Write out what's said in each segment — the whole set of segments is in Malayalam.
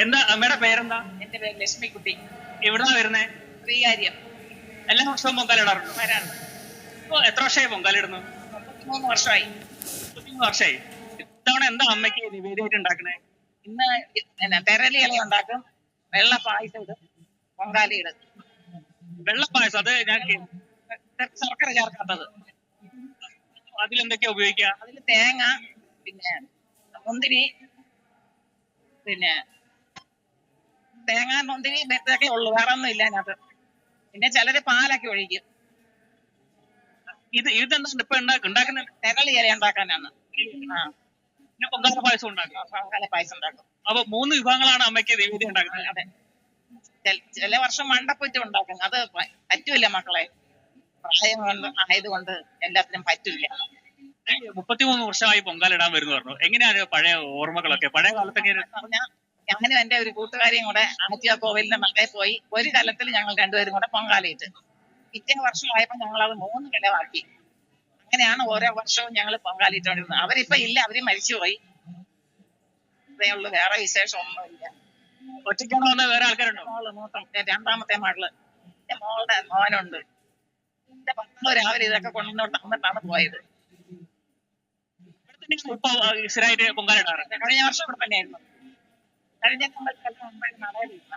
എന്താ അമ്മയുടെ പേരെന്താ? എന്റെ പേര് ലക്ഷ്മിക്കുട്ടി. എവിടുന്നാ വരുന്നേ? ശ്രീകാര്യം. എല്ലാ വർഷവും പൊങ്കാലിടാറുണ്ട്? വരാറുണ്ട്. ഇപ്പൊ എത്ര വർഷമായി പൊങ്കാലിടുന്നു? 33 വർഷമായി. 33 വർഷമായി. ഇത്തവണ എന്താ അമ്മയ്ക്ക് നിവേദ്യമായിട്ട് ഉണ്ടാക്കണേ? ഇന്ന് തെരലി ഇല ഉണ്ടാക്കും, വെള്ള പായസം ഇടും, പൊങ്കാലി ഇടും. വെള്ളപ്പായസം, അത് ഞാൻ ശർക്കര ചേർക്കാത്തത്. അതിലെന്തൊക്കെയാ ഉപയോഗിക്കുക? അതിൽ തേങ്ങ, പിന്നെ മുന്തിരി, പിന്നെ തേങ്ങ മുന്തിരി ഇതൊക്കെ ഉള്ളു, വേറെ ഒന്നും ഇല്ല അതിനകത്ത്. പിന്നെ ചിലര് പാലൊക്കെ ഒഴിക്കും. ഇതെന്താ ഇപ്പൊ ഉണ്ടാക്കുന്നത്? തെരളി ഇല ഉണ്ടാക്കാനാണ്. പിന്നെ പൊങ്കാല പായസം ഉണ്ടാക്കും. പൊങ്കാല പായസം ഉണ്ടാക്കും. അപ്പൊ 3 വിഭവങ്ങളാണ് അമ്മയ്ക്ക് നിവേദ്യം ഉണ്ടാക്കുന്നത്. അതെ. ചില വർഷം മണ്ടപ്പുറ്റം ഉണ്ടാക്കും. അത് പറ്റൂല മക്കളെ, പ്രായം ആയതുകൊണ്ട് എല്ലാത്തിനും പറ്റില്ല. 33 വർഷമായി പൊങ്കാലിടാൻ വരുന്നു പറഞ്ഞു. എങ്ങനെയാണ് പഴയ ഓർമ്മകളൊക്കെ? പഴയ കാലത്തൊക്കെ പറഞ്ഞാൽ ഞാനും എന്റെ ഒരു കൂട്ടുകാരിയും കൂടെ ആറ്റിയ കോവിലിന്റെ മകയിൽ പോയി ഒരു കലത്തിൽ ഞങ്ങൾ രണ്ടുപേരും കൂടെ പൊങ്കാലയിട്ട്. പിറ്റേ വർഷമായപ്പോ ഞങ്ങൾ അത് 3 കലമാക്കി. അങ്ങനെയാണ് ഓരോ വർഷവും ഞങ്ങൾ പൊങ്കാലിട്ടോണ്ടിരുന്നത്. അവരിപ്പോ ഇല്ല, അവര് മരിച്ചുപോയി. അതേ ഉള്ളു, വേറെ വിശേഷം ഒന്നുമില്ല. ഒറ്റയ്ക്കാണോ വന്നത്? വേറെ ആൾക്കാരുണ്ടോ? രണ്ടാമത്തെ മകള്, എന്റെ മോളുടെ മോനുണ്ട്. എന്റെ ഭർത്താവ് രാവിലെ ഇതൊക്കെ കൊണ്ടുവന്നോട്ട് തന്നിട്ടാണ് പോയത്. ഇപ്പൊ സ്ഥിരമായിട്ട് പൊങ്കാലിടാറുണ്ട്? കഴിഞ്ഞ വർഷം ഇവിടെ തന്നെയായിരുന്നു. കഴിഞ്ഞ നടയിലിരുന്ന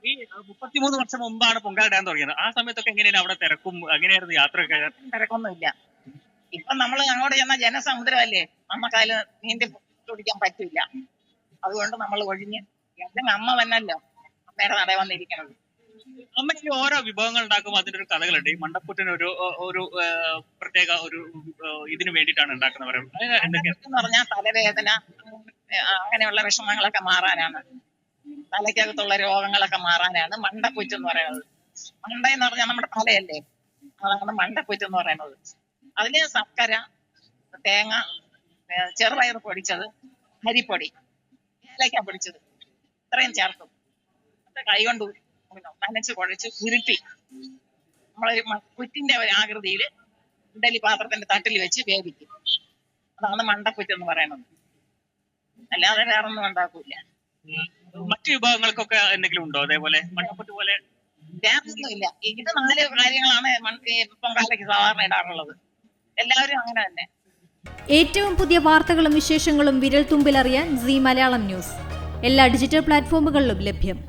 ഈ 33 വർഷം മുമ്പാണ് പൊങ്കാലിടാൻ തുടങ്ങിയത്. ആ സമയത്തൊക്കെ എങ്ങനെയാണ് അവിടെ തിരക്കും, എങ്ങനെയായിരുന്നു യാത്രയൊക്കെ? തിരക്കൊന്നുമില്ല. ഇപ്പൊ നമ്മൾ അങ്ങോട്ട് ചെന്ന ജനസമുദ്രമല്ലേ, നമുക്കതിൽ നീന്തി തുടിക്കാൻ പറ്റില്ല. അതുകൊണ്ട് നമ്മൾ ഒഴിഞ്ഞ്, അല്ലെങ്കിൽ അമ്മ തന്നല്ലോ അമ്മയുടെ നട വന്നിരിക്കണത്. അമ്മയ്ക്ക് ഓരോ വിഭവങ്ങൾ ഉണ്ടാക്കുമ്പോൾ അതിന്റെ ഒരു കഥകളുണ്ട്. ഈ മണ്ടപ്പുറ്റിന് ഒരു പ്രത്യേക ഒരു ഇതിന് വേണ്ടിയിട്ടാണ് ഉണ്ടാക്കുന്നവർ. എന്ന് പറഞ്ഞാൽ തലവേദന, അങ്ങനെയുള്ള വിഷമങ്ങളൊക്കെ മാറാനാണ്, തലയ്ക്കകത്തുള്ള രോഗങ്ങളൊക്കെ മാറാനാണ് മണ്ടപ്പുറ്റ് എന്ന് പറയുന്നത്. മണ്ട എന്ന് പറഞ്ഞാൽ നമ്മുടെ തലയല്ലേ, അതാണ് മണ്ടപ്പുറ്റ് എന്ന് പറയുന്നത്. അതിന് ശർക്കര, തേങ്ങ, ചെറുപയർ പൊടിച്ചത്, അരിപ്പൊടി, ഏലക്ക പൊടിച്ചത്, ഇത്രയും ചേർക്കും. കൈ കൊണ്ട് നനച്ച് കുഴച്ച് ഉരുട്ടി നമ്മളൊരു പുറ്റിന്റെ ഒരു ആകൃതിയിൽ ഇഡലി പാത്രത്തിന്റെ തട്ടിൽ വെച്ച് വേവിക്കും. അതാണ് മണ്ടപ്പുറ്റ് എന്ന് പറയുന്നത്. അല്ലാതെ വേറൊന്നും ഉണ്ടാക്കൂല. മറ്റു വിഭവങ്ങൾക്കൊക്കെ എന്തെങ്കിലും ഉണ്ടോ അതേപോലെ മണ്ടപ്പുറ്റ് പോലെ? വേറൊന്നുമില്ല. ഇത് 4 കാര്യങ്ങളാണ് പൊങ്കാലയ്ക്ക് സാധാരണ ഇടാറുള്ളത്. എല്ലാവരും അങ്ങനെ തന്നെ. ഏറ്റവും പുതിയ വാർത്തകളും വിശേഷങ്ങളും വിരൽ തുമ്പിലറിയാൻ സീ മലയാളം ന്യൂസ് എല്ലാ ഡിജിറ്റൽ പ്ലാറ്റ്ഫോമുകളിലും ലഭ്യം.